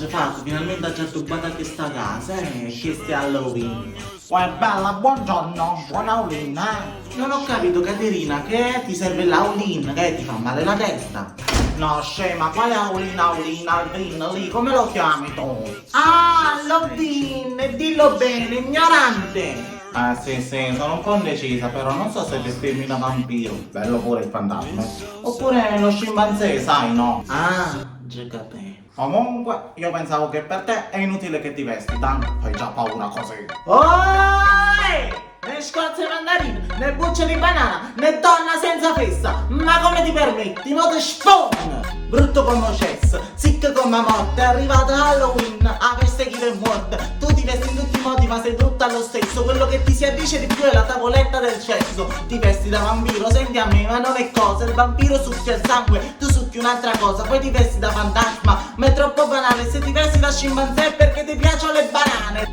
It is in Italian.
c'è fatto? Finalmente ci ha rubato a questa casa, che stia Halloween. Uè bella, buongiorno, buon Halloween, Non ho capito, Caterina, che ti serve l'Halloween? Che ti fa male la testa? No, scema, quale Halloween, Alvin, lì, come lo chiami tu? Ah, Halloween, dillo bene, ignorante! Ah, sì, sono un po' indecisa, però non so se vestirmi da vampiro, bello pure il fantasma, oppure lo scimpanzé, sai, no? Ah, già capito. Comunque, io pensavo che per te è inutile che ti vesti, tanto fai già paura così. Oi! Né scorze mandarine, né bucce di banana, né donna senza festa! Ma come ti permetti? Mo te spawn! Brutto come cess, sick come morte, è arrivato Halloween, a festa chi è morta. Tu ti vesti in tutti i modi ma sei brutta lo stesso, quello che ti si addice di più è la tavoletta del cesso. Ti vesti da vampiro, senti a me, ma non è cosa, il vampiro succhia il sangue, tu succhi un'altra cosa, poi ti vesti da fantasma, ma è troppo banale, se ti vesti da scimpanzé è perché ti piacciono le banane.